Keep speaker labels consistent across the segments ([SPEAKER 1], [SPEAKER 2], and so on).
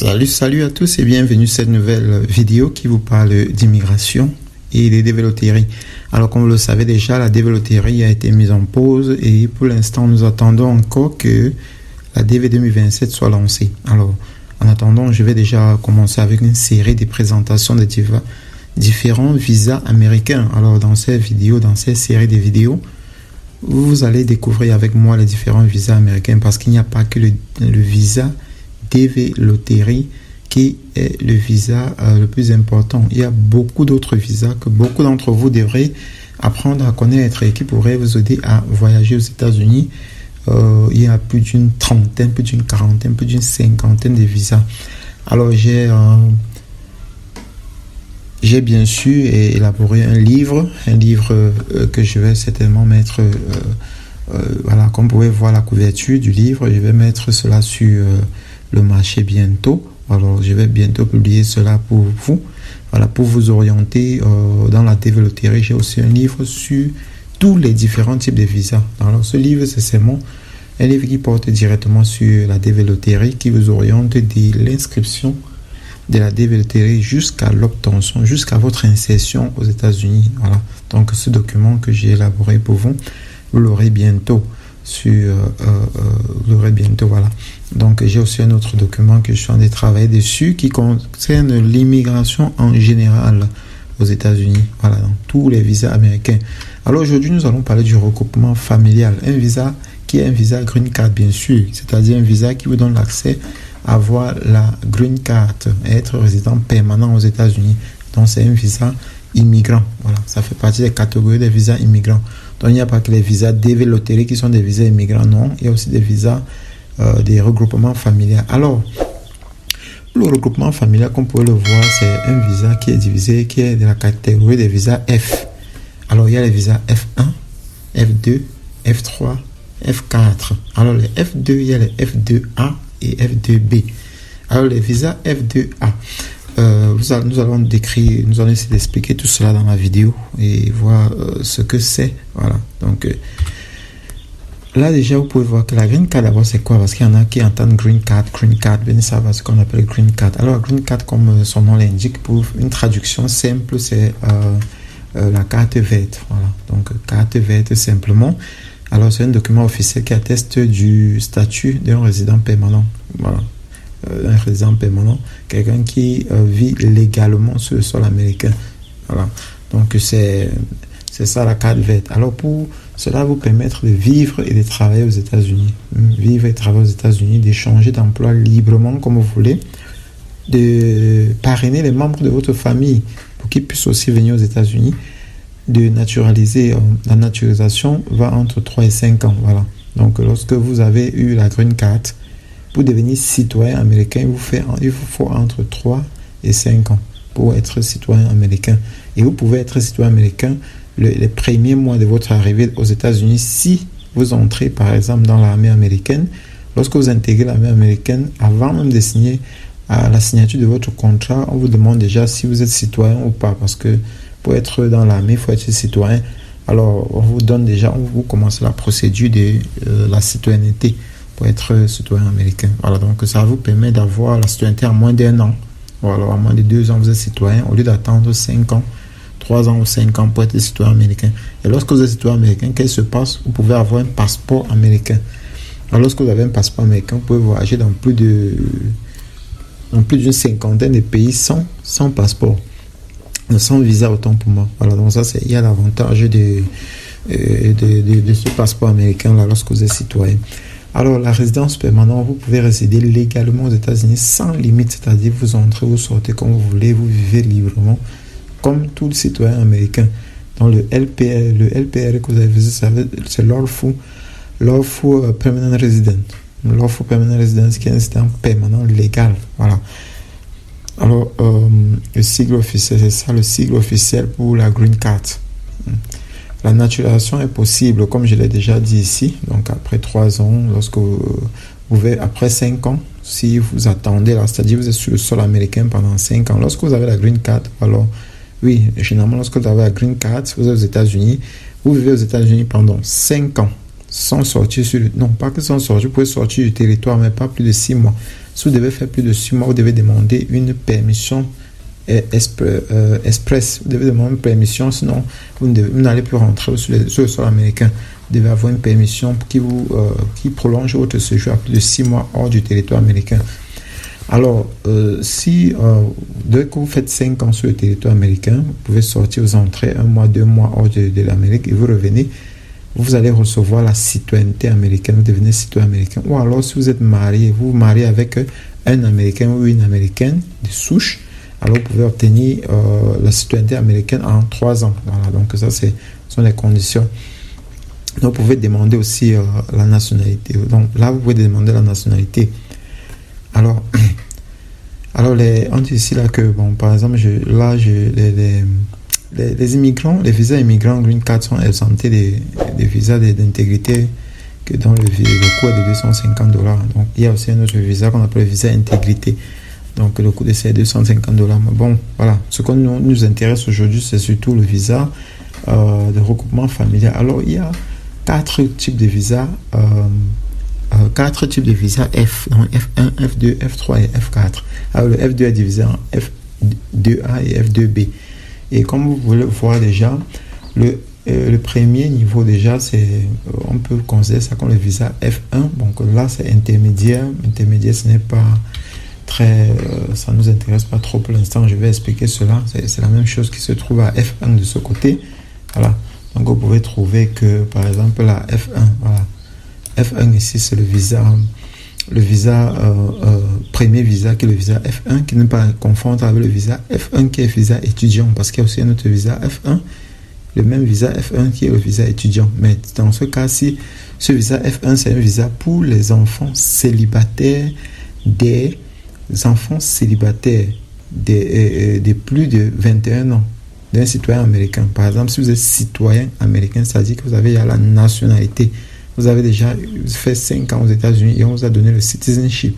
[SPEAKER 1] Salut à tous et bienvenue sur cette nouvelle vidéo qui vous parle d'immigration et des développeries. Alors comme vous le savez déjà, la développerie a été mise en pause et pour l'instant nous attendons encore que la DV 2027 soit lancée. Alors en attendant, je vais déjà commencer avec une série de présentations de différents visas américains. Alors dans cette série de vidéos, vous allez découvrir avec moi les différents visas américains parce qu'il n'y a pas que le visa DV Lottery qui est le visa le plus important. Il y a beaucoup d'autres visas que beaucoup d'entre vous devraient apprendre à connaître et qui pourraient vous aider à voyager aux États-Unis. Il y a plus d'une trentaine, plus d'une quarantaine, plus d'une cinquantaine de visas. Alors j'ai bien sûr élaboré un livre que je vais certainement mettre, voilà, comme vous pouvez voir la couverture du livre, je vais mettre cela sur le marché bientôt. Alors je vais bientôt publier cela pour vous, voilà, pour vous orienter dans la développerie. J'ai aussi un livre sur tous les différents types de visas. Alors ce livre, c'est seulement un livre qui porte directement sur la développerie, qui vous oriente de l'inscription de la développerie jusqu'à l'obtention, jusqu'à votre insertion aux États-Unis. Voilà. Donc ce document que j'ai élaboré pour vous, vous l'aurez bientôt voilà. Donc j'ai aussi un autre document que je suis en train de travailler dessus qui concerne l'immigration en général aux États-Unis, voilà, dans tous les visas américains. Alors aujourd'hui nous allons parler du regroupement familial, un visa qui est un visa Green Card bien sûr, c'est-à-dire un visa qui vous donne l'accès à avoir la Green Card, être résident permanent aux États-Unis. Donc c'est un visa immigrant, voilà, ça fait partie des catégories des visas immigrants. Donc il n'y a pas que les visas DV Lottery qui sont des visas immigrants, non, il y a aussi des visas des regroupements familiaux. Alors le regroupement familial, comme vous pouvez le voir, c'est un visa qui est divisé, qui est de la catégorie des visas F. Alors il y a les visas F1, F2, F3, F4. Alors les F2, il y a les F2A et F2B. Alors les visas F2A, nous allons essayer d'expliquer tout cela dans la vidéo et voir ce que c'est. Voilà. Donc là déjà vous pouvez voir que la Green Card d'abord c'est quoi, parce qu'il y en a qui entendent Green Card, venez savoir ce qu'on appelle Green Card. Alors Green Card, comme son nom l'indique, pour une traduction simple, c'est la carte verte. Voilà. Donc carte verte simplement. Alors c'est un document officiel qui atteste du statut d'un résident permanent. Voilà. Un résident permanent, quelqu'un qui vit légalement sur le sol américain. Voilà. Donc c'est ça la carte verte. Alors pour cela vous permettre de vivre et de travailler aux États-Unis. Vivre et travailler aux États-Unis, d'échanger d'emploi librement comme vous voulez, de parrainer les membres de votre famille pour qu'ils puissent aussi venir aux États-Unis, de naturaliser. La naturalisation va entre 3 et 5 ans. Voilà. Donc lorsque vous avez eu la Green Card, pour devenir citoyen américain, il vous faut entre 3 et 5 ans pour être citoyen américain. Et vous pouvez être citoyen américain les premiers mois de votre arrivée aux États-Unis si vous entrez par exemple dans l'armée américaine. Lorsque vous intégrez l'armée américaine, avant même de signer à la signature de votre contrat, on vous demande déjà si vous êtes citoyen ou pas, parce que pour être dans l'armée, il faut être citoyen. Alors on vous commencez la procédure de la citoyenneté pour être citoyen américain. Voilà, donc ça vous permet d'avoir la citoyenneté en moins d'1 an. Voilà, en moins de 2 ans, vous êtes citoyen, au lieu d'attendre 5 ans, 3 ans ou 5 ans pour être citoyen américain. Et lorsque vous êtes citoyen américain, qu'est-ce qui se passe? Vous pouvez avoir un passeport américain. Alors lorsque vous avez un passeport américain, vous pouvez voyager dans plus d'une cinquantaine de pays sans passeport, sans visa autant pour moi. Voilà, donc ça, il y a l'avantage de ce passeport américain là lorsque vous êtes citoyen. Alors, la résidence permanente, vous pouvez résider légalement aux États-Unis sans limite, c'est-à-dire vous entrez, vous sortez comme vous voulez, vous vivez librement, comme tout citoyen américain. Dans le LPR que vous avez vu, c'est Lawful Permanent Resident. Lawful Permanent Residence, qui est un résident permanent légal. Voilà. Alors, le sigle officiel, c'est ça, le sigle officiel pour la Green Card. La naturalisation est possible, comme je l'ai déjà dit ici, donc après 3 ans, lorsque après 5 ans, si vous attendez, là, c'est-à-dire vous êtes sur le sol américain pendant 5 ans, lorsque vous avez la Green Card, alors oui, généralement lorsque vous avez la Green Card, vous êtes aux États-Unis, vous vivez aux États-Unis pendant 5 ans, sans sortir non pas que sans sortir, vous pouvez sortir du territoire, mais pas plus de 6 mois, Si vous devez faire plus de 6 mois, vous devez demander une permission express. Vous devez demander une permission, sinon vous n'allez plus rentrer sur le sol américain. Vous devez avoir une permission qui prolonge votre séjour à plus de 6 mois hors du territoire américain. Alors, dès que vous faites 5 ans sur le territoire américain, vous pouvez sortir aux entrées 1 mois, 2 mois hors de l'Amérique et vous revenez, vous allez recevoir la citoyenneté américaine, vous devenez citoyen américain. Ou alors, si vous êtes marié, vous vous mariez avec un Américain ou une Américaine de souche, alors vous pouvez obtenir la citoyenneté américaine en 3 ans. Voilà, donc ça, ce sont les conditions. Donc, vous pouvez demander aussi la nationalité. Donc là, vous pouvez demander la nationalité. Alors on dit ici là que, bon, par exemple, les immigrants, les visas immigrants Green Card sont exemptés des visas d'intégrité dont le coût est de $250. Donc, il y a aussi un autre visa qu'on appelle le visa intégrité. Donc, le coût de c'est $250. Mais bon, voilà. Ce qui nous intéresse aujourd'hui, c'est surtout le visa de regroupement familial. Alors, il y a 4 types de visas. 4 types de visas F. Donc, F1, F2, F3 et F4. Alors, le F2 est divisé en F2A et F2B. Et comme vous pouvez le voir déjà, le premier niveau déjà, on peut considérer ça comme le visa F1. Donc là, c'est intermédiaire. Intermédiaire, ce n'est pas ça nous intéresse pas trop pour l'instant. Je vais expliquer cela. C'est la même chose qui se trouve à F1 de ce côté. Voilà. Donc vous pouvez trouver que, par exemple, la F1, voilà. F1 ici, c'est le visa premier visa qui est le visa F1, qui n'est pas confondre avec le visa F1 qui est le visa étudiant, parce qu'il y a aussi un autre visa F1, le même visa F1 qui est le visa étudiant. Mais dans ce cas-ci, ce visa F1, c'est un visa pour les enfants célibataires des plus de 21 ans d'un citoyen américain. Par exemple, si vous êtes citoyen américain, c'est-à-dire que vous avez la nationalité. Vous avez déjà fait 5 ans aux États-Unis et on vous a donné le citizenship.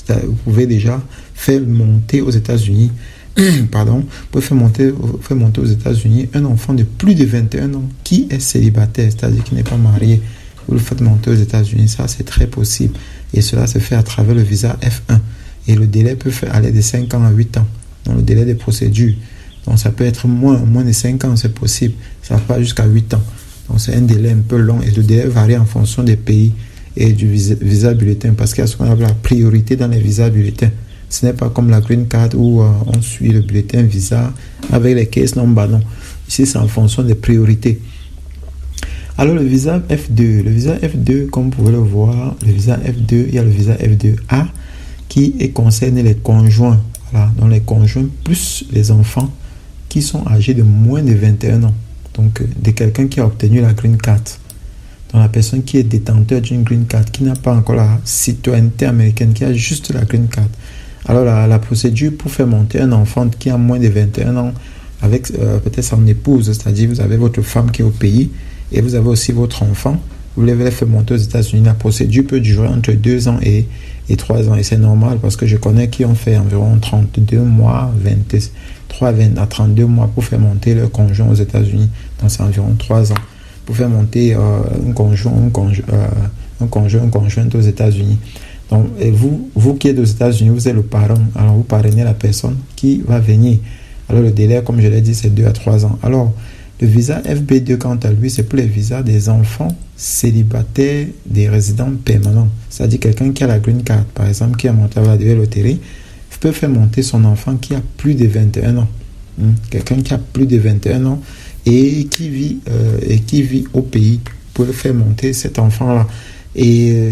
[SPEAKER 1] Vous pouvez déjà faire monter aux États-Unis, vous pouvez faire monter aux États-Unis un enfant de plus de 21 ans qui est célibataire, c'est-à-dire qui n'est pas marié. Vous le faites monter aux États-Unis, ça c'est très possible. Et cela se fait à travers le visa F1. Et le délai peut aller de 5 ans à 8 ans. Donc le délai des procédures. Donc ça peut être moins de 5 ans, c'est possible. Ça va jusqu'à 8 ans. Donc c'est un délai un peu long et le délai varie en fonction des pays et du visa bulletin, parce qu'il y a ce qu'on appelle la priorité dans les visas bulletins. Ce n'est pas comme la Green Card où on suit le bulletin visa avec les case number, non. Ici c'est en fonction des priorités. Alors le visa F2, comme vous pouvez le voir, le visa F2, il y a le visa F2A qui concerne les conjoints, voilà, donc les conjoints plus les enfants qui sont âgés de moins de 21 ans. Donc, de quelqu'un qui a obtenu la Green Card. Donc, la personne qui est détenteur d'une Green Card, qui n'a pas encore la citoyenneté américaine, qui a juste la Green Card. Alors, la procédure pour faire monter un enfant qui a moins de 21 ans avec peut-être son épouse, c'est-à-dire vous avez votre femme qui est au pays et vous avez aussi votre enfant, vous devez le faire monter aux États-Unis. La procédure peut durer entre 2 ans et 3 ans. Et c'est normal parce que je connais qui ont fait environ 32 mois, 23 à 32 mois pour faire monter leur conjoint aux États-Unis. Donc c'est environ 3 ans. Pour faire monter un conjointe aux États-Unis. Donc et vous qui êtes aux États-Unis, vous êtes le parent. Alors vous parrainez la personne qui va venir. Alors le délai, comme je l'ai dit, c'est 2 à 3 ans. Alors le visa FB2, quant à lui, c'est pour les visas des enfants célibataires des résidents permanents. C'est-à-dire quelqu'un qui a la Green Card, par exemple, qui a monté à la loterie, peut faire monter son enfant qui a plus de 21 ans. Quelqu'un qui a plus de 21 ans et qui vit au pays pour le faire monter cet enfant-là. Et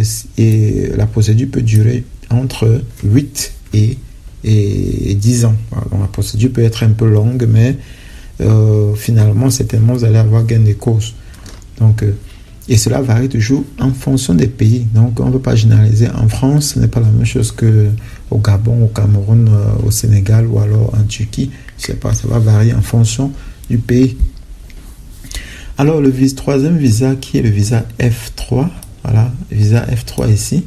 [SPEAKER 1] la procédure peut durer entre 8 et 10 ans. Donc, la procédure peut être un peu longue, mais finalement, certainement, vous allez avoir gain de cause. Donc, et cela varie toujours en fonction des pays. Donc, on ne peut pas généraliser. En France, ce n'est pas la même chose qu'au Gabon, au Cameroun, au Sénégal ou alors en Turquie. Je sais pas, ça va varier en fonction du pays. Alors, le troisième visa, qui est le visa F3, voilà, le visa F3 ici,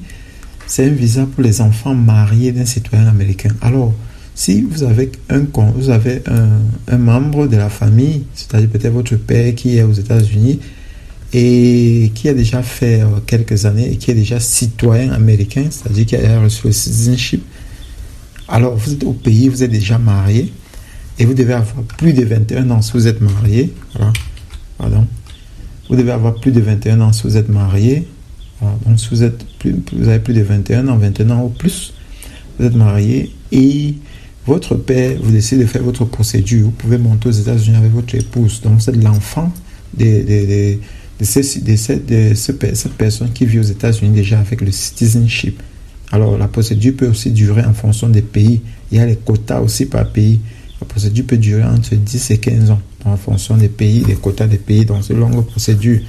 [SPEAKER 1] c'est un visa pour les enfants mariés d'un citoyen américain. Alors, si vous avez un membre de la famille, c'est-à-dire peut-être votre père qui est aux États-Unis, et qui a déjà fait quelques années et qui est déjà citoyen américain, c'est-à-dire qui a reçu le citizenship. Alors, vous êtes au pays, vous êtes déjà marié et vous devez avoir plus de 21 ans si vous êtes marié. Voilà. Pardon. Vous devez avoir plus de 21 ans si vous êtes marié. Voilà. Donc, si vous avez plus de 21 ans ou plus, vous êtes marié et votre père, vous décidez de faire votre procédure. Vous pouvez monter aux États-Unis avec votre épouse. Donc, vous êtes l'enfant de cette personne qui vit aux États-Unis déjà avec le citizenship. Alors, la procédure peut aussi durer en fonction des pays. Il y a les quotas aussi par pays. La procédure peut durer entre 10 et 15 ans en fonction des pays, des quotas des pays. Donc, c'est une longue procédure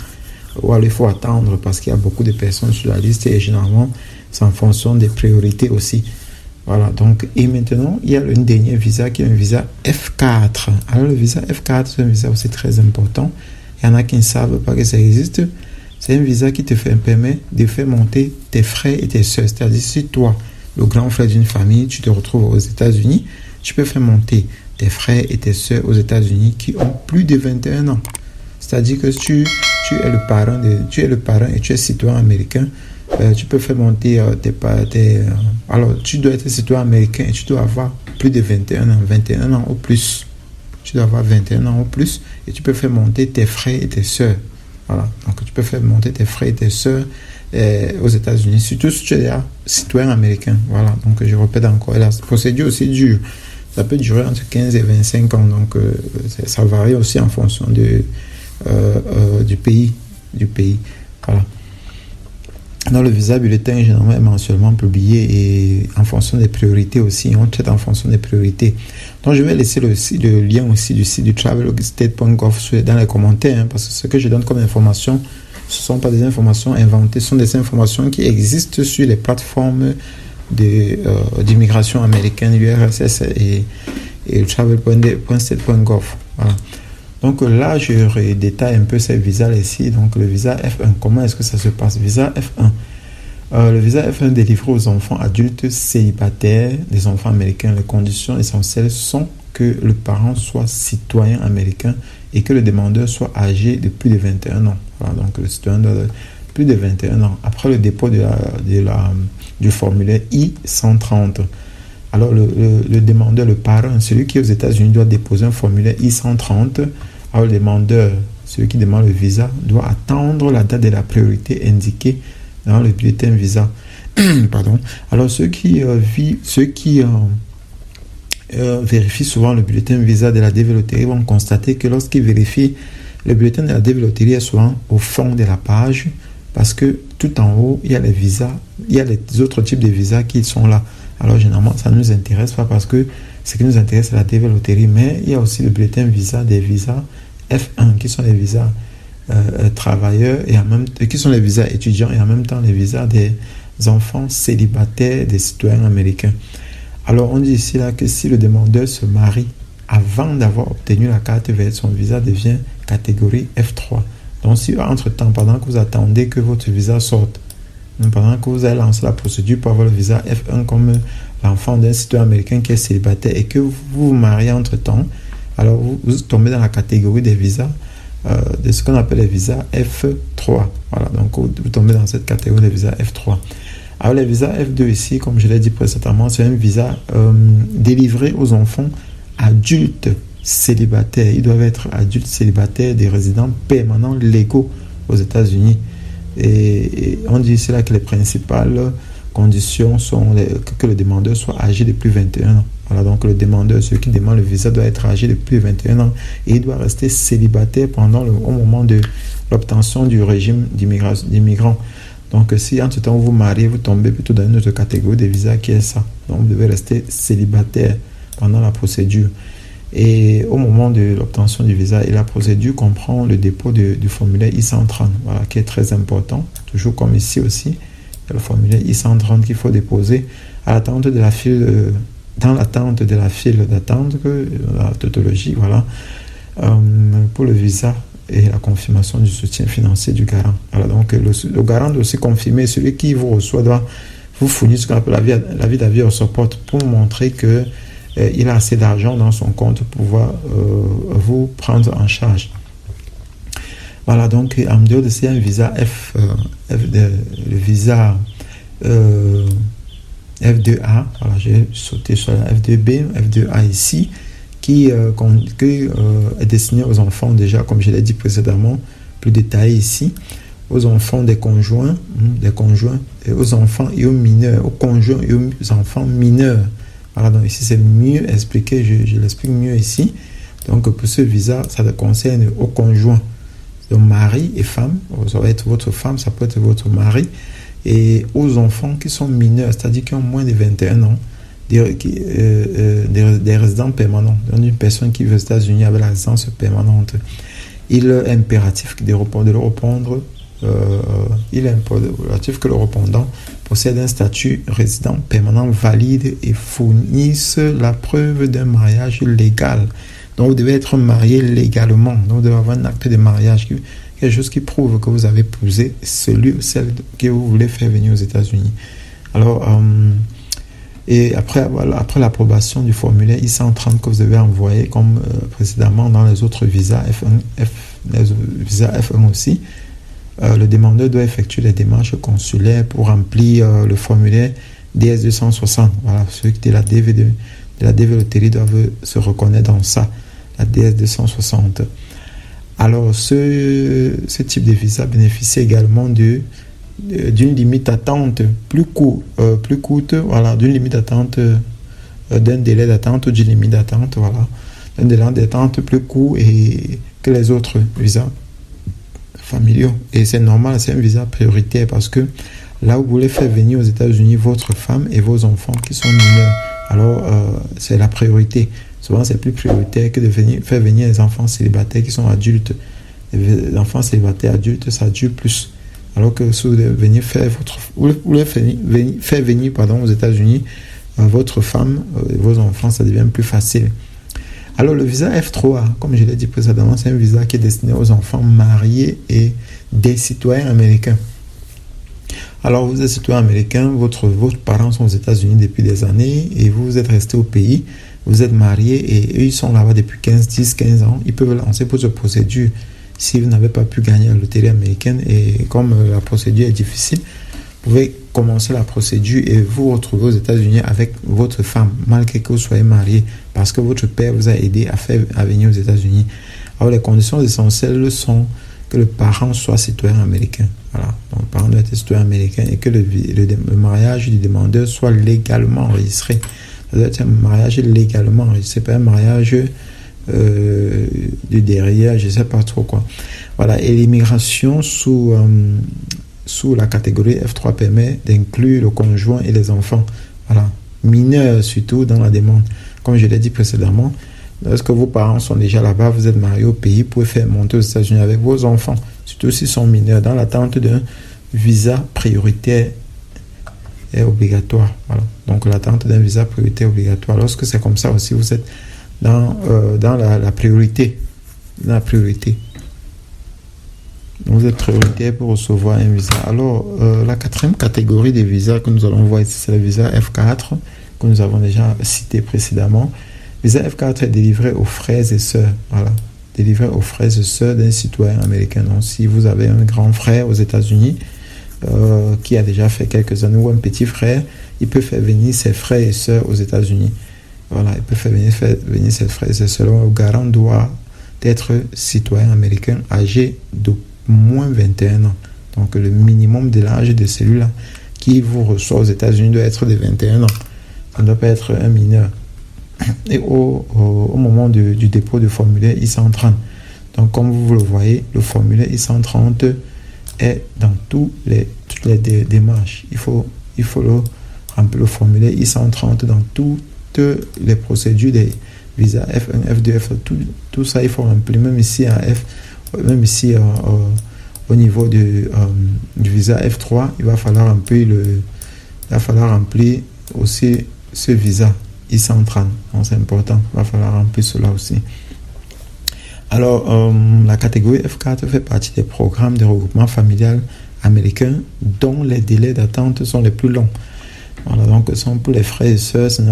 [SPEAKER 1] où il faut attendre parce qu'il y a beaucoup de personnes sur la liste et généralement, c'est en fonction des priorités aussi. Voilà, donc, et maintenant, il y a un dernier visa qui est un visa F4. Alors, le visa F4, c'est un visa aussi très important. Il y en a qui ne savent pas que ça existe. C'est un visa qui te permet de faire monter tes frères et tes soeurs. C'est-à-dire, si toi, le grand frère d'une famille, tu te retrouves aux États-Unis, tu peux faire monter tes frères et tes soeurs aux États-Unis qui ont plus de 21 ans. C'est-à-dire que tu es le parent et tu es citoyen américain. Tu peux faire monter alors, tu dois être citoyen américain et tu dois avoir plus de 21 ans ou plus. Tu dois avoir 21 ans ou plus et tu peux faire monter tes frères et tes soeurs. Voilà. Donc, tu peux faire monter tes frères et tes soeurs aux États-Unis, surtout si tu es citoyen américain. Voilà. Donc, je répète encore, la procédure aussi dure. Ça peut durer entre 15 et 25 ans. Donc, ça varie aussi en fonction du pays. Voilà. Dans le visa bulletin, généralement, est mensuellement publié et en fonction des priorités aussi. On traite en fonction des priorités. Donc, je vais laisser le lien aussi du site du travelstate.gov dans les commentaires, parce que ce que je donne comme information, ce ne sont pas des informations inventées, ce sont des informations qui existent sur les plateformes d'immigration américaine, l'URSS et le travel.state.gov. Voilà. Donc là, je détaille un peu ces visas ici. Donc le visa F1, comment est-ce que ça se passe? Visa F1. Le visa F1 délivré aux enfants adultes célibataires, des enfants américains. Les conditions essentielles sont que le parent soit citoyen américain et que le demandeur soit âgé de plus de 21 ans. Voilà, donc le citoyen doit avoir plus de 21 ans. Après le dépôt du formulaire I-130. Alors le demandeur, le parent, celui qui est aux États-Unis doit déposer un formulaire I-130. Alors, le demandeur, celui qui demande le visa, doit attendre la date de la priorité indiquée dans le bulletin visa. Pardon. Alors, ceux qui vérifient souvent le bulletin visa de la DV Loterie vont constater que lorsqu'ils vérifient, le bulletin de la DV Loterie est souvent au fond de la page parce que tout en haut, il y a les visas, il y a les autres types de visas qui sont là. Alors, généralement, ça ne nous intéresse pas parce que ce qui nous intéresse, c'est la DV Loterie, mais il y a aussi le bulletin visa des visas F1, qui sont les visas travailleurs, qui sont les visas étudiants et en même temps les visas des enfants célibataires des citoyens américains. Alors, on dit ici là que si le demandeur se marie avant d'avoir obtenu la carte verte, son visa devient catégorie F3. Donc, si entre-temps, pendant que vous attendez que votre visa sorte, pendant que vous avez lancé la procédure pour avoir le visa F1 comme l'enfant d'un citoyen américain qui est célibataire et que vous vous mariez entre-temps, alors vous tombez dans la catégorie des visas, de ce qu'on appelle les visas F3. Voilà, donc vous tombez dans cette catégorie des visas F3. Alors les visas F2 ici, comme je l'ai dit précédemment, c'est un visa délivré aux enfants adultes célibataires. Ils doivent être adultes célibataires, des résidents permanents légaux aux États-Unis. Et on dit ici là que les principales conditions sont que le demandeur soit âgé de plus de 21 ans. Voilà, donc le demandeur, celui qui demande le visa, doit être âgé de plus de 21 ans et il doit rester célibataire au moment de l'obtention du régime d'immigrants. Donc si entre-temps vous mariez, vous tombez plutôt dans une autre catégorie de visa qui est ça. Donc vous devez rester célibataire pendant la procédure. Et au moment de l'obtention du visa, et la procédure comprend le dépôt du formulaire I-130, voilà, qui est très important, toujours comme ici aussi. Il y a le formulaire I-130 qu'il faut déposer à l'attente de la file, dans l'attente de la file d'attente, la tautologie, voilà, pour le visa et la confirmation du soutien financier du garant. Voilà, donc le garant doit aussi confirmer, celui qui vous reçoit doit vous fournir ce qu'on appelle l'avis d'avis au support pour montrer que il a assez d'argent dans son compte pour pouvoir vous prendre en charge. Voilà, donc en dehors de ça, un visa le visa F2A, voilà, j'ai sauté sur la F2B, F2A ici, qui est destiné aux enfants déjà, comme je l'ai dit précédemment, plus détaillé ici, aux enfants des conjoints, et aux enfants et aux mineurs, aux conjoints et aux enfants mineurs. Voilà, donc ici c'est mieux expliqué, je l'explique mieux ici. Donc pour ce visa, ça concerne aux conjoints, donc mari et femme, ça va être votre femme, ça peut être votre mari, et aux enfants qui sont mineurs, c'est-à-dire qui ont moins de 21 ans, des résidents permanents, donc une personne qui vit aux États-Unis avec la résidence permanente. Il est impératif de le répondre. Il est impératif que le répondant possède un statut résident permanent valide et fournisse la preuve d'un mariage légal. Donc vous devez être marié légalement. Donc vous devez avoir un acte de mariage, quelque chose qui prouve que vous avez épousé celui ou celle que vous voulez faire venir aux États-Unis. Alors, et après l'approbation du formulaire I-130 que vous avez envoyé comme précédemment dans les autres visas les visas F1 aussi, le demandeur doit effectuer les démarches consulaires pour remplir le formulaire DS260. Voilà, ceux qui de la DV Loterie doivent se reconnaître dans ça, la DS260. Alors, ce type de visa bénéficie également d'une limite d'attente plus courte, voilà, d'une limite d'attente, d'un délai d'attente ou d'une limite d'attente, voilà, un délai d'attente plus court que les autres visas familiaux. Et c'est normal, c'est un visa prioritaire parce que là, vous voulez faire venir aux États-Unis votre femme et vos enfants qui sont mineurs. Alors, c'est la priorité. Souvent, c'est plus prioritaire que de faire venir les enfants célibataires qui sont adultes. Les enfants célibataires adultes, ça dure plus. Alors que si vous voulez faire venir aux États-Unis votre femme et vos enfants, ça devient plus facile. Alors, le visa F3, comme je l'ai dit précédemment, c'est un visa qui est destiné aux enfants mariés et des citoyens américains. Alors, vous êtes citoyen américain, vos parents sont aux États-Unis depuis des années et vous êtes resté au pays, vous êtes mariés et eux, ils sont là-bas depuis 10-15 ans. Ils peuvent lancer votre procédure si vous n'avez pas pu gagner la loterie américaine. Et comme la procédure est difficile, vous pouvez commencer la procédure et vous retrouver aux États-Unis avec votre femme, malgré que vous soyez marié, parce que votre père vous a aidé à venir aux États-Unis. Alors, les conditions essentielles sont que le parent soit citoyen américain. Voilà. Donc, le parent doit être citoyen américain et que le mariage du demandeur soit légalement enregistré. Ça doit être un mariage légalement enregistré, pas un mariage du derrière, je ne sais pas trop quoi. Voilà. Et l'immigration sous la catégorie F3 permet d'inclure le conjoint et les enfants. Voilà. Mineurs surtout dans la demande. Comme je l'ai dit précédemment, lorsque vos parents sont déjà là-bas, vous êtes mariés au pays, vous pouvez faire monter aux États-Unis avec vos enfants, surtout s'ils sont mineurs, dans l'attente d'un visa prioritaire est obligatoire. Voilà. Donc l'attente d'un visa prioritaire obligatoire. Lorsque c'est comme ça aussi, vous êtes dans la priorité. Dans la priorité. Donc vous êtes prioritaire pour recevoir un visa. Alors, la quatrième catégorie des visas que nous allons voir ici, c'est le visa F4, que nous avons déjà cité précédemment. Visa F4 est délivré aux frères et sœurs. Voilà. Délivré aux frères et sœurs d'un citoyen américain. Donc, si vous avez un grand frère aux États-Unis qui a déjà fait quelques années, ou un petit frère, il peut faire venir ses frères et sœurs aux États-Unis. Voilà, il peut faire venir ses frères et sœurs. Le garant doit être citoyen américain âgé de moins 21 ans. Donc, le minimum de l'âge de celui-là qui vous reçoit aux États-Unis doit être de 21 ans. Ça ne doit pas être un mineur. Et au moment du dépôt du formulaire I-130. Donc, comme vous le voyez, le formulaire I-130 est dans toutes les démarches. Il faut remplir le formulaire I-130 dans toutes les procédures des visas F1, F2, F3. Tout ça, il faut remplir. Même ici, au niveau du visa F3, il va falloir remplir aussi ce visa I-130. Donc, c'est important. Il va falloir remplir cela aussi. Alors, la catégorie F4 fait partie des programmes de regroupement familial américains dont les délais d'attente sont les plus longs. Voilà, donc, sont pour les frères et sœurs, il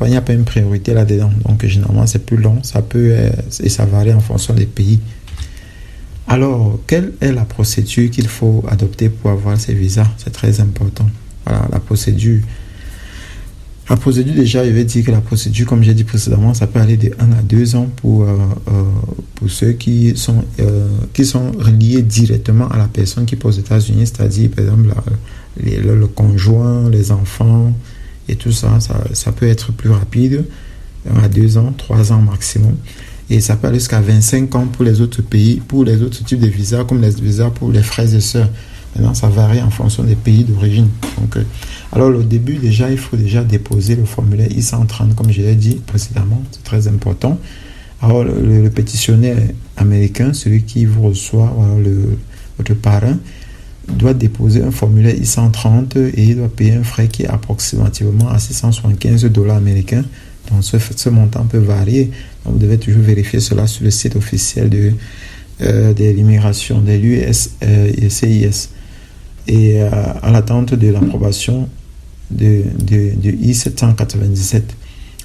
[SPEAKER 1] n'y a pas une priorité là-dedans. Donc, généralement, c'est plus long. Ça peut et ça varie en fonction des pays. Alors, quelle est la procédure qu'il faut adopter pour avoir ces visas? C'est très important. Voilà, la procédure. La procédure, déjà, je vais dire que la procédure, comme j'ai dit précédemment, ça peut aller de 1 à 2 ans pour ceux qui sont liés directement à la personne qui est aux États-Unis, c'est-à-dire, par exemple, le conjoint, les enfants et tout ça, ça peut être plus rapide, 1 à 2 ans, 3 ans maximum. Et ça peut aller jusqu'à 25 ans pour les autres pays, pour les autres types de visas, comme les visas pour les frères et sœurs. Maintenant, ça varie en fonction des pays d'origine. Donc, alors, au début, déjà, il faut déjà déposer le formulaire I-130, comme je l'ai dit précédemment. C'est très important. Alors, le pétitionnaire américain, celui qui vous reçoit, votre parrain, doit déposer un formulaire I-130 et il doit payer un frais qui est approximativement à $675 américains. Donc, ce montant peut varier. Donc, vous devez toujours vérifier cela sur le site officiel de l'immigration, de l'USCIS. Et à l'attente de l'approbation de I-797.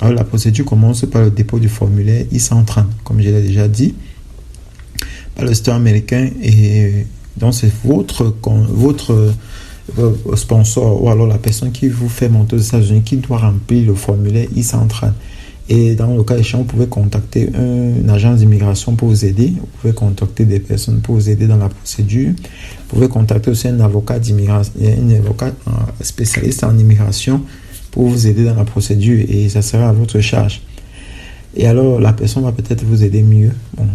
[SPEAKER 1] Alors, la procédure commence par le dépôt du formulaire I-130, comme je l'ai déjà dit, par le store américain. Et donc, c'est votre sponsor ou alors la personne qui vous fait monter aux États-Unis qui doit remplir le formulaire I-130. Et dans le cas échéant, vous pouvez contacter une agence d'immigration pour vous aider. Vous pouvez contacter des personnes pour vous aider dans la procédure. Vous pouvez contacter aussi un avocat d'immigration, un avocat spécialiste en immigration pour vous aider dans la procédure et ça sera à votre charge. Et alors, la personne va peut-être vous aider mieux. Bon,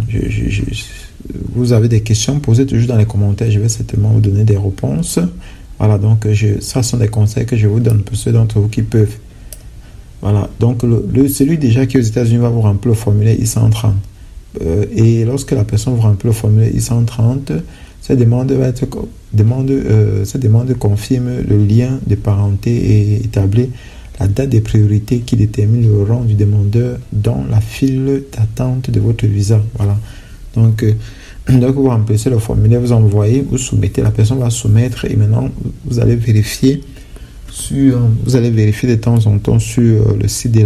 [SPEAKER 1] vous avez des questions, posez toujours dans les commentaires. Je vais certainement vous donner des réponses. Voilà, donc ça sont des conseils que je vous donne pour ceux d'entre vous qui peuvent. Voilà, donc celui déjà qui est aux États-Unis va vous remplir le formulaire I-130. Et lorsque la personne vous remplit le formulaire I-130, cette demande confirme le lien de parenté et établit la date de priorité qui détermine le rang du demandeur dans la file d'attente de votre visa. Voilà. Donc vous remplissez le formulaire, vous envoyez, vous soumettez, la personne va soumettre et maintenant vous allez vérifier de temps en temps sur le site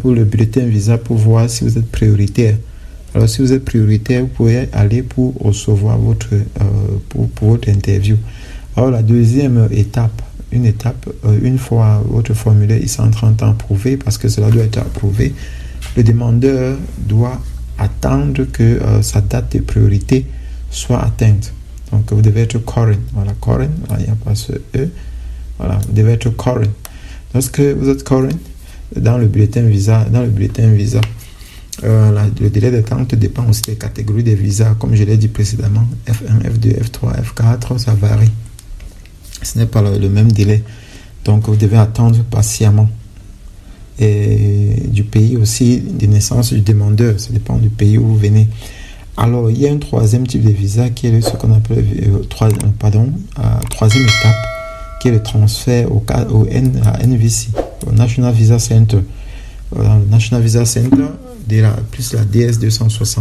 [SPEAKER 1] pour le bulletin visa pour voir si vous êtes prioritaire. Alors si vous êtes prioritaire, vous pouvez aller pour recevoir pour votre interview. Alors la deuxième étape, une fois votre formulaire I-130 approuvé, parce que cela doit être approuvé, le demandeur doit attendre que sa date de priorité soit atteinte. Donc vous devez être current. Voilà, current, il n'y a pas ce E. Voilà, vous devez être current. Lorsque vous êtes current, dans le bulletin visa, le délai d'attente dépend aussi des catégories de visas, comme je l'ai dit précédemment, F1, F2, F3, F4, ça varie. Ce n'est pas le même délai. Donc, vous devez attendre patiemment. Et du pays aussi, de naissance du demandeur, ça dépend du pays où vous venez. Alors, il y a un troisième type de visa qui est ce qu'on appelle, troisième étape, qui est le transfert à NVC, au National Visa Center. Le National Visa Center, plus la DS-260.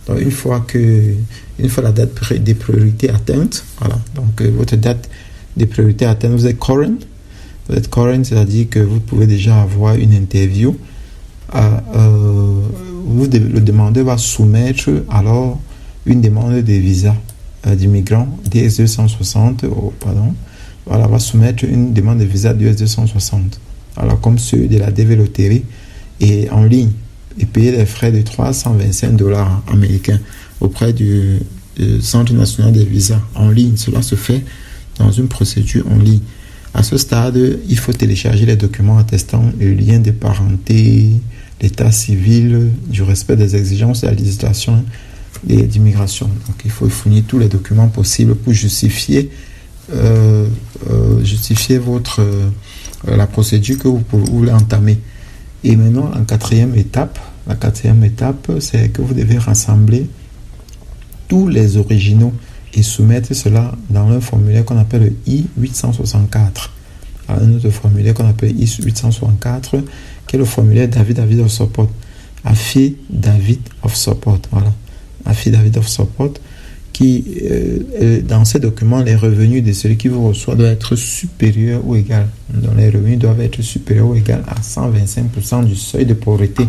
[SPEAKER 1] Donc, une fois la date de priorité atteinte, voilà, donc votre date de priorité atteinte, vous êtes current. Vous êtes current, c'est-à-dire que vous pouvez déjà avoir une interview. Le demandeur va soumettre alors une demande de visa d'immigrant DS-260, Voilà, va soumettre une demande de visa DS-260. Alors, comme ceux de la DV Lottery et en ligne, et payer les frais de $325 américains auprès du Centre national des visas en ligne. Cela se fait dans une procédure en ligne. À ce stade, il faut télécharger les documents attestant le lien de parenté, l'état civil, du respect des exigences de la législation d'immigration. Donc, il faut fournir tous les documents possibles pour justifier la procédure que vous voulez entamer. Et maintenant, la quatrième étape, c'est que vous devez rassembler tous les originaux et soumettre cela dans un formulaire qu'on appelle le I-864. Alors, un autre formulaire qu'on appelle I-864, qui est le formulaire David of Support. Affidavit of Support. Voilà. Affidavit of Support, qui, dans ces documents, les revenus de celui qui vous reçoit doivent être supérieurs ou égaux. Donc, les revenus doivent être supérieurs ou égaux à 125% du seuil de pauvreté.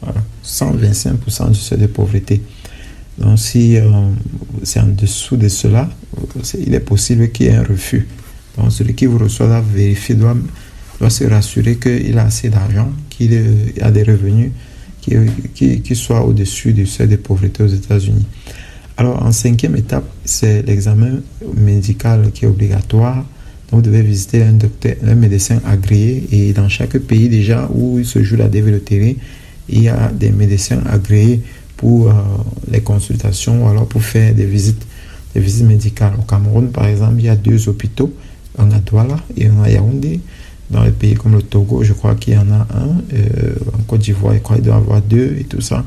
[SPEAKER 1] Voilà. 125% du seuil de pauvreté. Donc, si c'est en dessous de cela, il est possible qu'il y ait un refus. Donc, celui qui vous reçoit doit vérifier, doit se rassurer qu'il a assez d'argent, qu'il a des revenus qui soient au-dessus du seuil de pauvreté aux États-Unis. Alors, en 5e étape, c'est l'examen médical qui est obligatoire. Donc, vous devez visiter un médecin agréé. Et dans chaque pays déjà où il se joue la DV Loterie, il y a des médecins agréés pour les consultations ou alors pour faire des visites médicales. Au Cameroun, par exemple, il y a 2 hôpitaux, un à Douala et un à Yaoundé. Dans les pays comme le Togo, je crois qu'il y en a un. En Côte d'Ivoire, je crois qu'il doit y en avoir 2 et tout ça.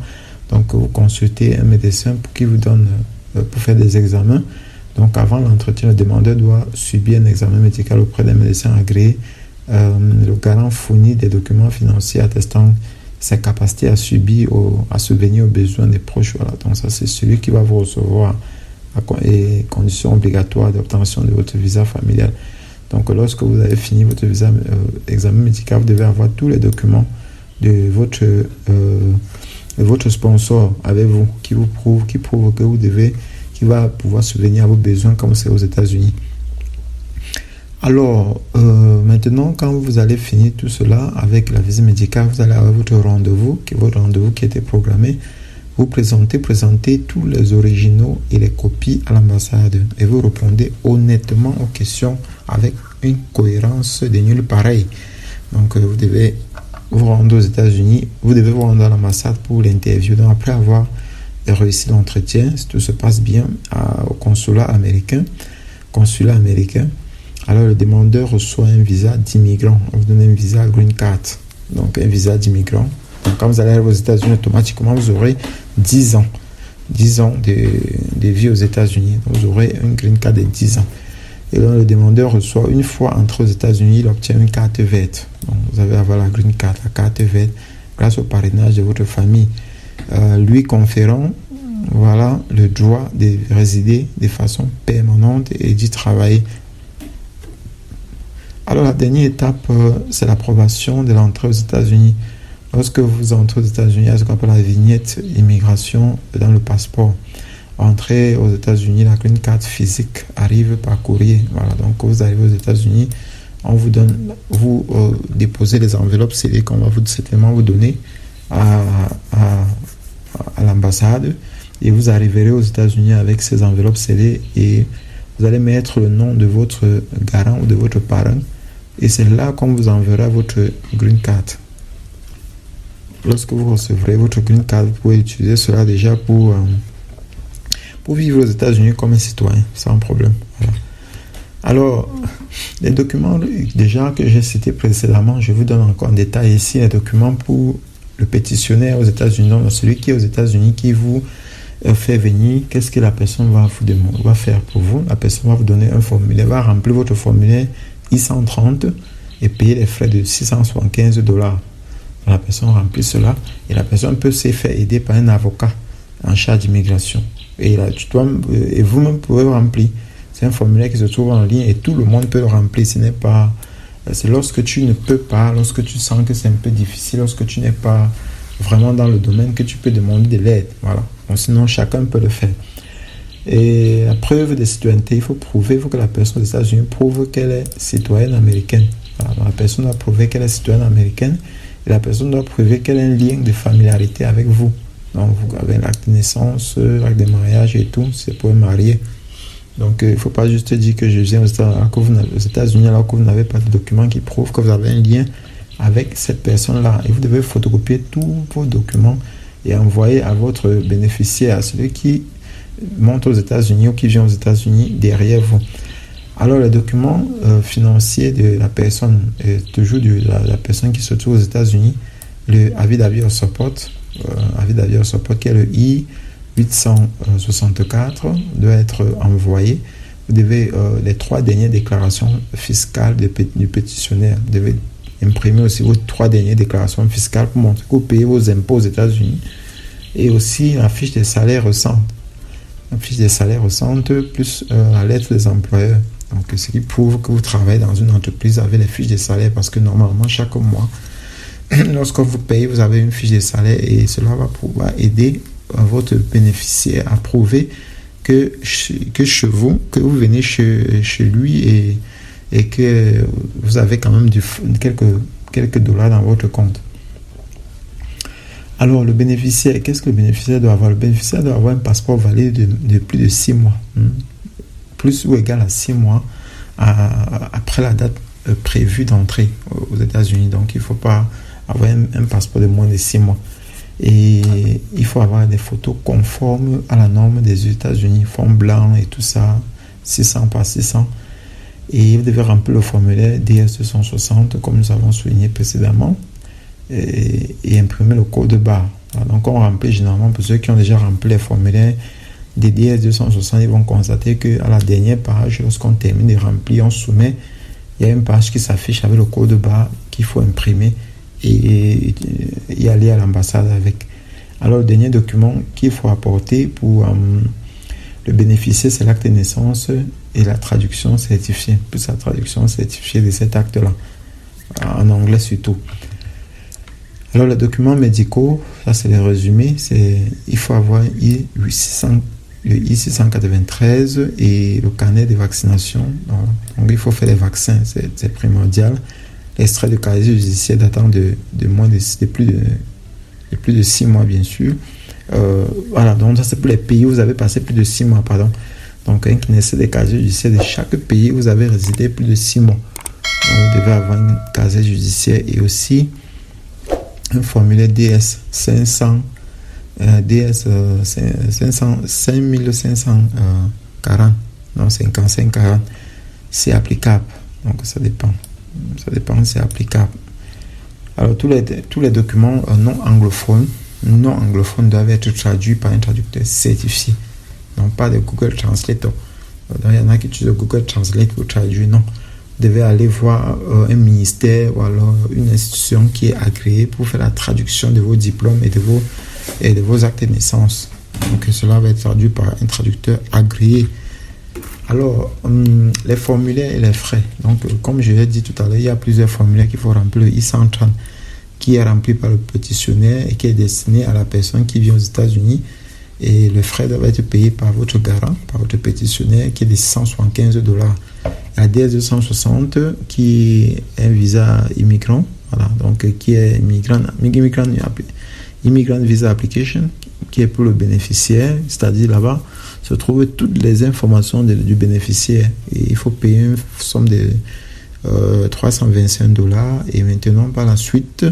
[SPEAKER 1] Donc, vous consultez un médecin pour qu'il vous donne, pour faire des examens. Donc, avant l'entretien, le demandeur doit subir un examen médical auprès d'un médecin agréé. Le garant fournit des documents financiers attestant sa capacité à subvenir aux besoins des proches. Voilà. Donc, ça, c'est celui qui va vous recevoir et conditions obligatoires d'obtention de votre visa familial. Donc, lorsque vous avez fini votre examen médical, vous devez avoir tous les documents de votre sponsor avec vous, qui prouve que qui va pouvoir subvenir à vos besoins comme c'est aux États-Unis. Alors, maintenant, quand vous allez finir tout cela avec la visite médicale, vous allez avoir votre rendez-vous qui était programmé. Vous présentez tous les originaux et les copies à l'ambassade et vous répondez honnêtement aux questions avec une cohérence de nulle pareille. Donc, vous devez vous rendre aux États-Unis, vous devez vous rendre à l'ambassade pour l'interview. Donc, après avoir réussi l'entretien, si tout se passe bien, au consulat américain, alors le demandeur reçoit un visa d'immigrant. On vous donne un visa Green Card, donc un visa d'immigrant. Donc, quand vous allez arriver aux États-Unis, automatiquement, vous aurez 10 ans de vie aux États-Unis. Donc, vous aurez un Green Card de 10 ans. Et donc, le demandeur reçoit, une fois entré aux États-Unis, il obtient une carte verte. Donc, vous allez avoir la Green Card, la carte verte, grâce au parrainage de votre famille. Lui conférant, voilà, le droit de résider de façon permanente et d'y travailler. Alors, la dernière étape, c'est l'approbation de l'entrée aux États-Unis. Lorsque vous entrez aux États-Unis, il y a ce qu'on appelle la vignette immigration dans le passeport. Entrée aux États-Unis, la green card physique arrive par courrier. Voilà, donc quand vous arrivez aux États-Unis, on vous donne, vous déposez les enveloppes scellées qu'on va certainement vous donner à l'ambassade et vous arriverez aux États-Unis avec ces enveloppes scellées et vous allez mettre le nom de votre garant ou de votre parent et c'est là qu'on vous enverra votre green card. Lorsque vous recevrez votre green card, vous pouvez utiliser cela déjà pour vivre aux États-Unis comme un citoyen, sans problème. Voilà. Alors, les documents déjà que j'ai cités précédemment, je vous donne encore en détail ici les documents pour le pétitionnaire aux États-Unis, donc celui qui est aux États-Unis, qui vous fait venir, qu'est-ce que la personne va faire pour vous? La personne va vous donner un formulaire, va remplir votre formulaire I-130 et payer les frais de $675. La personne remplit cela et la personne peut se faire aider par un avocat en charge d'immigration. Et vous-même pouvez le remplir. C'est un formulaire qui se trouve en ligne et tout le monde peut le remplir. C'est lorsque tu ne peux pas, lorsque tu sens que c'est un peu difficile, lorsque tu n'es pas vraiment dans le domaine que tu peux demander de l'aide. Voilà. Donc, sinon, chacun peut le faire. Et la preuve de citoyenneté, il faut que la personne des États-Unis prouve qu'elle est citoyenne américaine. Voilà. Donc, la personne doit prouver qu'elle est citoyenne américaine et la personne doit prouver qu'elle a un lien de familiarité avec vous. Donc, vous avez l'acte de naissance, l'acte de mariage et tout, c'est pour marier. Donc, il ne faut pas juste dire que je viens aux États-Unis alors que vous n'avez pas de document qui prouve que vous avez un lien avec cette personne-là. Et vous devez photocopier tous vos documents et envoyer à votre bénéficiaire, à celui qui monte aux États-Unis ou qui vient aux États-Unis derrière vous. Alors, le document financier de la personne, toujours de la personne qui se trouve aux États-Unis, le Affidavit of Support, qui est le I-864, doit être envoyé. Vous devez, les 3 dernières déclarations fiscales du pétitionnaire, vous devez imprimer aussi vos 3 dernières déclarations fiscales pour montrer que vous payez vos impôts aux États-Unis. Et aussi la fiche des salaires récentes. La fiche des salaires récentes plus la lettre des employeurs. Donc, ce qui prouve que vous travaillez dans une entreprise avec les fiches des salaires parce que normalement, chaque mois, lorsque vous payez, vous avez une fiche de salaire et cela va pouvoir aider votre bénéficiaire a prouvé que vous venez chez lui et que vous avez quand même quelques dollars dans votre compte. Alors, le bénéficiaire, qu'est-ce que le bénéficiaire doit avoir? Le bénéficiaire doit avoir un passeport valide de plus de 6 mois. Plus ou égal à 6 mois après la date prévue d'entrée aux États-Unis. Donc, il ne faut pas avoir un passeport de moins de 6 mois. Et il faut avoir des photos conformes à la norme des États-Unis, fond blanc et tout ça, 600 par 600. Et vous devez remplir le formulaire DS260, comme nous avons souligné précédemment, et imprimer le code barre. Donc, on remplit généralement, pour ceux qui ont déjà rempli les formulaires des DS260, ils vont constater qu'à la dernière page, lorsqu'on termine de remplir, on soumet, il y a une page qui s'affiche avec le code barre qu'il faut imprimer et y aller à l'ambassade avec. Alors, le dernier document qu'il faut apporter pour le bénéficiaire, c'est l'acte de naissance et la traduction certifiée, plus la traduction certifiée de cet acte-là, en anglais surtout. Alors, les documents médicaux, ça c'est les résumés, il faut avoir le I-693 et le carnet de vaccination. Donc, il faut faire les vaccins, c'est primordial. L'extrait de casier judiciaire datant de plus de 6 mois, bien sûr. Voilà, donc ça c'est pour les pays où vous avez passé plus de 6 mois, pardon. Donc, un extrait de casier judiciaire de chaque pays où vous avez résidé plus de 6 mois. Donc, vous devez avoir un casier judiciaire et aussi un formulaire DS 500, DS 5540, non 5540, c'est applicable. Donc, ça dépend, c'est applicable. Alors, tous les documents non anglophones doivent être traduits par un traducteur certifié. Donc, pas de Google Translate. Donc, il y en a qui utilisent Google Translate pour traduire. Non. Vous devez aller voir un ministère ou alors une institution qui est agréée pour faire la traduction de vos diplômes et de vos actes de naissance. Donc, cela va être traduit par un traducteur agréé. Alors, les formulaires et les frais. Donc, comme je l'ai dit tout à l'heure, il y a plusieurs formulaires qu'il faut remplir. Le I-130 qui est rempli par le pétitionnaire et qui est destiné à la personne qui vit aux États-Unis. Et le frais doit être payé par votre garant, par votre pétitionnaire, qui est de $175. La DS260, qui est un visa immigrant, voilà, donc qui est immigrant visa application, qui est pour le bénéficiaire, c'est-à-dire là-bas se trouvent toutes les informations du bénéficiaire. Et il faut payer une somme de $325. Et maintenant, par la suite,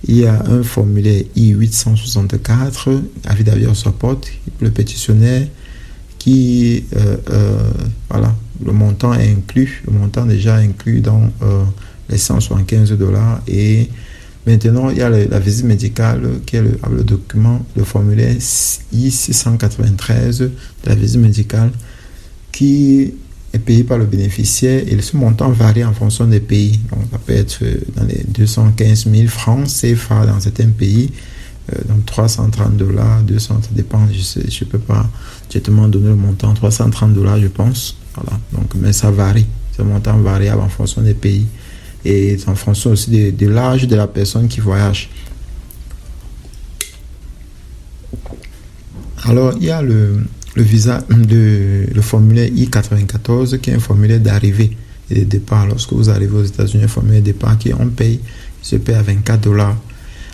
[SPEAKER 1] il y a un formulaire I-864, avis d'avis au support, le pétitionnaire, qui, voilà, le montant est inclus, le montant déjà inclus dans les $175. Et maintenant, il y a la visite médicale, qui est le document, le formulaire I-693 de la visite médicale, qui est payé par le bénéficiaire et ce montant varie en fonction des pays. Donc, ça peut être dans les 215 000 francs CFA dans certains pays, donc $330, 200, ça dépend, je peux pas directement donner le montant, $330 je pense, voilà. Donc, mais ça varie, ce montant variable en fonction des pays et en fonction aussi de l'âge de la personne qui voyage. Alors, il y a le visa, le formulaire I-94 qui est un formulaire d'arrivée et de départ. Lorsque vous arrivez aux États-Unis, un formulaire de départ qui se paye à $24.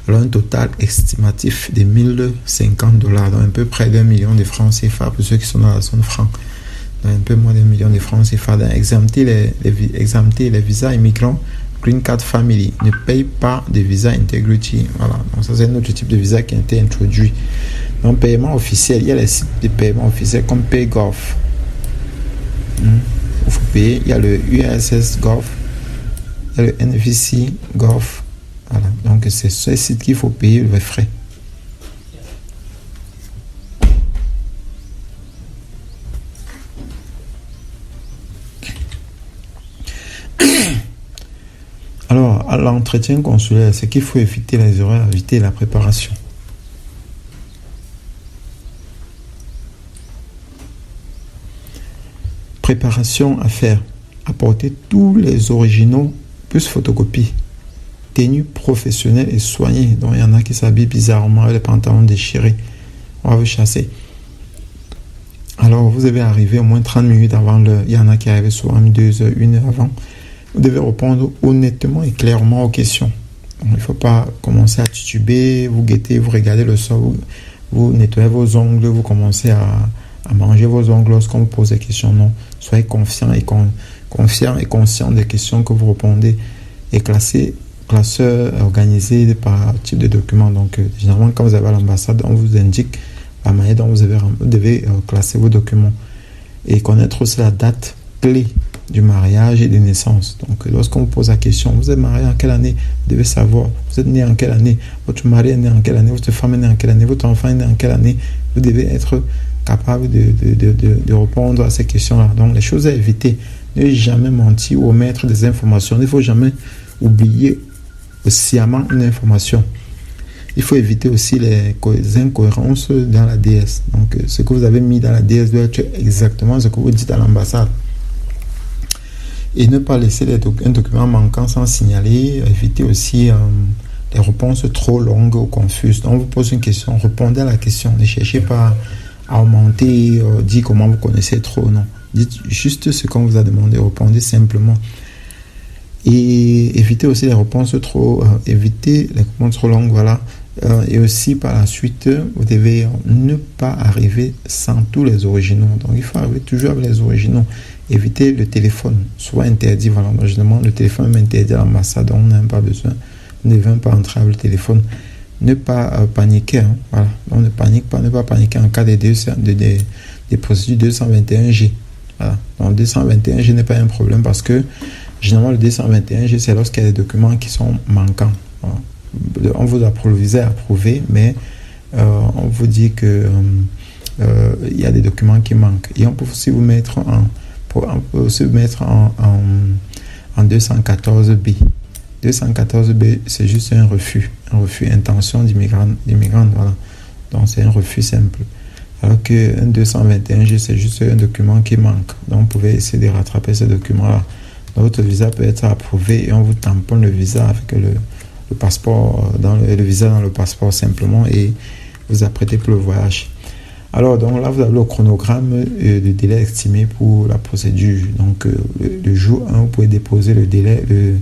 [SPEAKER 1] Alors, un total estimatif de $1,050, donc un peu près d'1 million de francs CFA pour ceux qui sont dans la zone franc. Donc, un peu moins d'1 million de francs CFA. Exempter les visas immigrants Green Card Family ne paye pas de visa Integrity. Voilà. Donc, ça, c'est un autre type de visa qui a été introduit. Donc, paiement officiel, il y a les sites de paiement officiel comme PayGov. Il faut payer. Il y a le USS Gov, il y a le NVC Gov. Voilà. Donc, c'est ce site qu'il faut payer les frais. Alors, à l'entretien consulaire, c'est qu'il faut éviter les erreurs, éviter la préparation. Préparation à faire. Apporter tous les originaux plus photocopies. Tenue professionnelle et soignée. Donc, il y en a qui s'habillent bizarrement avec les pantalons déchirés. On va vous chasser. Alors, vous devez arriver au moins 30 minutes avant l'heure. Il y en a qui arrivent souvent 2 heures, 1 heure avant. Vous devez répondre honnêtement et clairement aux questions. Donc, il ne faut pas commencer à tituber, vous guettez, vous regardez le sol, vous nettoyez vos ongles, vous commencez à manger vos ongles lorsqu'on vous pose des questions. Non, soyez confiant et conscient des questions que vous répondez et classeur organisé par type de document. Donc, généralement, quand vous avez à l'ambassade, on vous indique la manière dont vous devez classer vos documents et connaître aussi la date clé du mariage et des naissances. Donc, lorsqu'on vous pose la question, vous êtes marié en quelle année? Vous devez savoir, vous êtes né en quelle année? Votre mari est né en quelle année? Votre femme est née en quelle année? Votre enfant est né en quelle année? Vous devez être capable de répondre à ces questions-là. Donc, les choses à éviter, ne jamais mentir ou omettre des informations. Il ne faut jamais oublier sciemment une information. Il faut éviter aussi les incohérences dans la DS. Donc, ce que vous avez mis dans la DS doit être exactement ce que vous dites à l'ambassade. Et ne pas laisser un document manquant sans signaler. Éviter aussi les réponses trop longues ou confuses. Donc, on vous pose une question, répondez à la question. Ne cherchez pas à augmenter, dire comment vous connaissez trop. Non. Dites juste ce qu'on vous a demandé. Répondez simplement. Et évitez aussi les réponses trop longues, voilà. Et aussi par la suite, vous devez ne pas arriver sans tous les originaux. Donc il faut arriver toujours avec les originaux. Évitez le téléphone, soit interdit. Voilà, généralement le téléphone est interdit à l'ambassade, on n'a pas besoin. Ne devez pas entrer avec le téléphone. Ne pas paniquer, hein, voilà. Donc ne pas paniquer en cas des procédures 221G. Voilà. Donc 221G n'est pas un problème parce que généralement, le 221G, c'est lorsqu'il y a des documents qui sont manquants. Voilà. On vous approuve, approuvé, mais on vous dit que il y a des documents qui manquent. Et on peut aussi vous mettre en 214B. 214B, c'est juste un refus intention d'immigrante, voilà. Donc, c'est un refus simple. Alors qu'un 221G, c'est juste un document qui manque. Donc, vous pouvez essayer de rattraper ce document-là. Votre visa peut être approuvé et on vous tamponne le visa avec le passeport, le visa dans le passeport simplement et vous apprêtez pour le voyage. Alors, donc là, vous avez le chronogramme de délai estimé pour la procédure. Donc, le jour 1, vous pouvez déposer le délai, le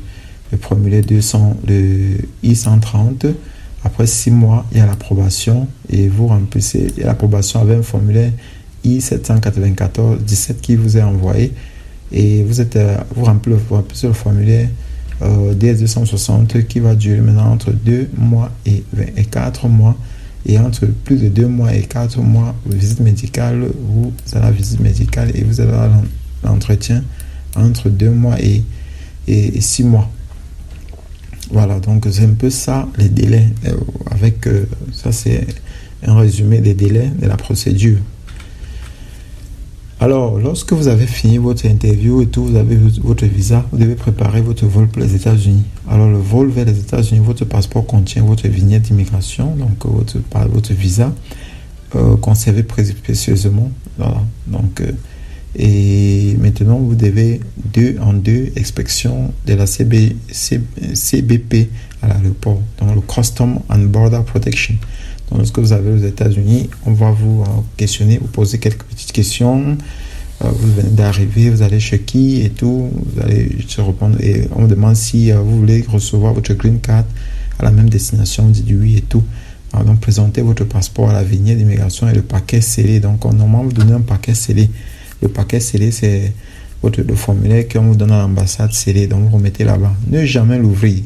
[SPEAKER 1] formulaire 200, le I-130. Après 6 mois, il y a l'approbation et vous remplissez l'approbation avec un formulaire I-794-17 qui vous est envoyé. Et vous remplissez le formulaire DS260 qui va durer maintenant entre 2 mois et 4 mois. Et entre plus de 2 mois et 4 mois, visite médicale, vous allez à la visite médicale et vous allez à l'entretien entre 2 mois et 6 mois. Voilà, donc c'est un peu ça les délais. Ça, c'est un résumé des délais de la procédure. Alors, lorsque vous avez fini votre interview et tout, vous avez votre visa, vous devez préparer votre vol pour les États-Unis. Alors, le vol vers les États-Unis, votre passeport contient votre vignette d'immigration, donc votre visa, conservé précieusement. Voilà. Donc, et maintenant, vous devez 2 en 2 inspection de la CBP à l'aéroport, donc le Custom and Border Protection. Donc, lorsque vous avez aux États-Unis, on va vous questionner, vous poser quelques petites questions. Vous venez d'arriver, vous allez chez qui et tout. Vous allez se répondre et on vous demande si vous voulez recevoir votre green card à la même destination. Vous dites oui et tout. Alors, donc, présentez votre passeport à la vignette d'immigration et le paquet scellé. Donc, normalement, vous donnez un paquet scellé. Le paquet scellé, c'est le formulaire qu'on vous donne à l'ambassade scellé. Donc, vous remettez là-bas. Ne jamais l'ouvrir.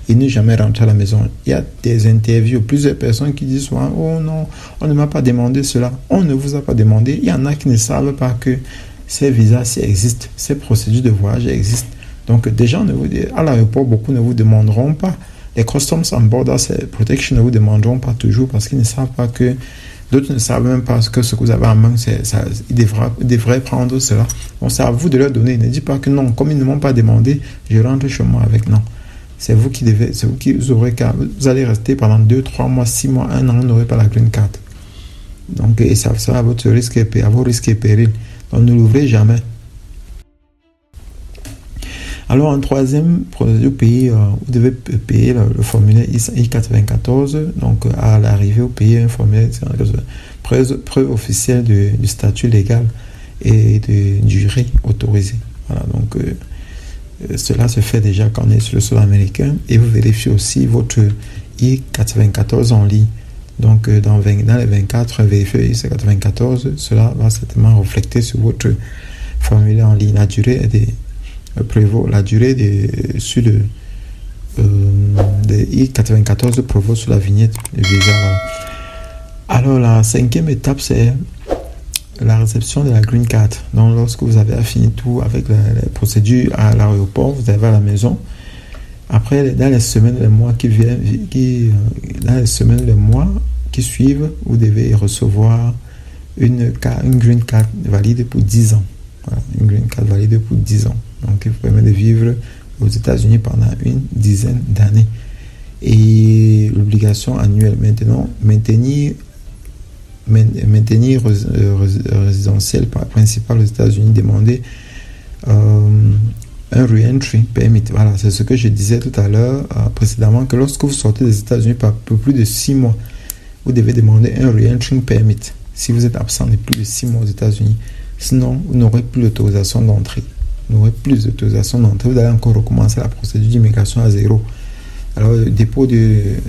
[SPEAKER 1] Et ne jamais rentrer à la maison. Il y a des interviews, plusieurs personnes qui disent souvent, oh non, on ne m'a pas demandé cela. On ne vous a pas demandé. Il y en a qui ne savent pas que ces visas existent, ces procédures de voyage existent. Donc, déjà, à l'aéroport, beaucoup ne vous demanderont pas. Les Customs and Border Protection ne vous demanderont pas toujours parce qu'ils ne savent pas que d'autres ne savent même pas que ce que vous avez en main, ils devraient prendre cela. Bon, c'est à vous de leur donner. Ne dites pas que non, comme ils ne m'ont pas demandé, je rentre chez moi avec non. C'est vous qui vous allez rester pendant 2, 3 mois, 6 mois, 1 an, vous n'aurez pas la green card. Donc, et ça sera à votre risque et péril. Donc, ne l'ouvrez jamais. Alors, en troisième procédure, vous devez payer le formulaire I-94. Donc, à l'arrivée, vous payez un formulaire preuve officielle du statut légal et de durée autorisée. Voilà, donc cela se fait déjà quand on est sur le sol américain, et vous vérifiez aussi votre I-94 en ligne. Donc dans les 24, vérifiez I-94, cela va certainement refléter sur votre formulaire en ligne. La durée prévaut, la durée des I-94 prévaut sur la vignette du visa. Voilà. Alors la cinquième étape, c'est la réception de la green card. Donc lorsque vous avez fini tout avec la procédure à l'aéroport, vous arrivez à la maison. Après, dans les semaines, les mois qui viennent, dans les semaines, les mois qui suivent, vous devez recevoir une green card valide pour 10 ans. Voilà, une green card valide pour 10 ans. Donc il vous permet de vivre aux États-Unis pendant une dizaine d'années. Et l'obligation annuelle maintenant, maintenir résidentiel principal aux États-Unis, demander un re-entry permit. Voilà, c'est ce que je disais tout à l'heure précédemment, que lorsque vous sortez des États-Unis par plus de 6 mois, vous devez demander un re-entry permit si vous êtes absent de plus de 6 mois aux États-Unis. Sinon, vous n'aurez plus d'autorisation d'entrée. Vous allez encore recommencer la procédure d'immigration à zéro. Alors, le dépôt des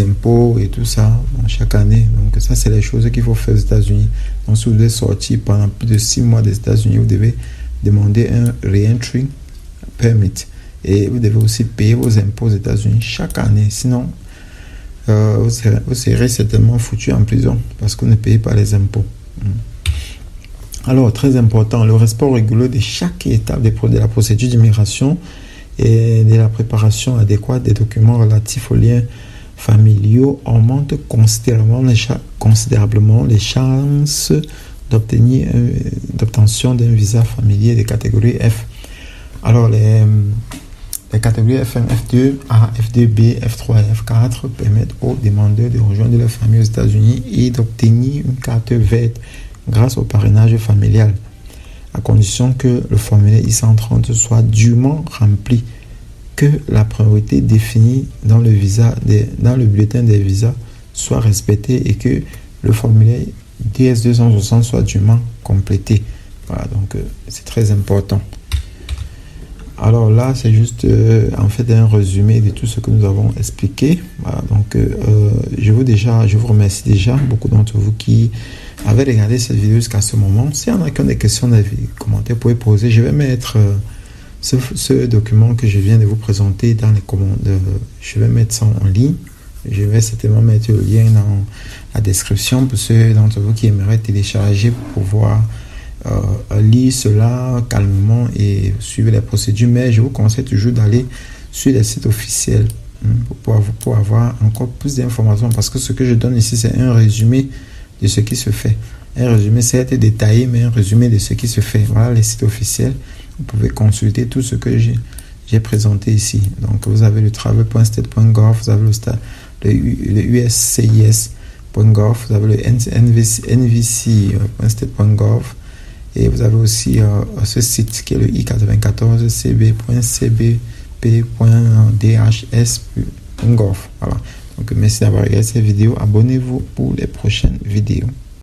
[SPEAKER 1] impôts et tout ça, chaque année. Donc, ça, c'est les choses qu'il faut faire aux États-Unis. Donc, si vous devez sortir pendant plus de 6 mois des États-Unis, vous devez demander un re-entry permit. Et vous devez aussi payer vos impôts aux États-Unis chaque année. Sinon, vous serez certainement foutu en prison parce que vous ne payez pas les impôts. Alors, très important, le respect rigoureux de chaque étape de la procédure d'immigration et de la préparation adéquate des documents relatifs aux liens familiaux augmente considérablement les chances d'obtention d'un visa familier de catégorie F. Alors, les catégories F1, F2, A, F2B, F3 et F4 permettent aux demandeurs de rejoindre leur famille aux États-Unis et d'obtenir une carte verte grâce au parrainage familial, à condition que le formulaire I-130 soit dûment rempli, que la priorité définie dans le bulletin des visas soit respectée et que le formulaire DS-260 soit dûment complété. Voilà, donc c'est très important. Alors là, c'est juste en fait un résumé de tout ce que nous avons expliqué. Voilà, donc je vous remercie déjà, beaucoup d'entre vous qui avez regardé cette vidéo jusqu'à ce moment. S'il y en a qui ont des questions, des commentaires, vous pouvez poser. Je vais mettre ce document que je viens de vous présenter dans les commandes. Je vais mettre ça en ligne. Je vais certainement mettre le lien dans la description pour ceux d'entre vous qui aimeraient télécharger pour pouvoir lire cela calmement et suivre les procédures. Mais je vous conseille toujours d'aller sur les sites officiels pour avoir encore plus d'informations, parce que ce que je donne ici, c'est un résumé de ce qui se fait. Un résumé, certes détaillé, mais un résumé de ce qui se fait. Voilà les sites officiels. Vous pouvez consulter tout ce que j'ai présenté ici. Donc, vous avez le travel.state.gov, vous avez le USCIS.gov, vous avez le NVC.state.gov, et vous avez aussi ce site qui est le i95cb.cbp.dhs.gov. Voilà. Donc, merci d'avoir regardé cette vidéo. Abonnez-vous pour les prochaines vidéos.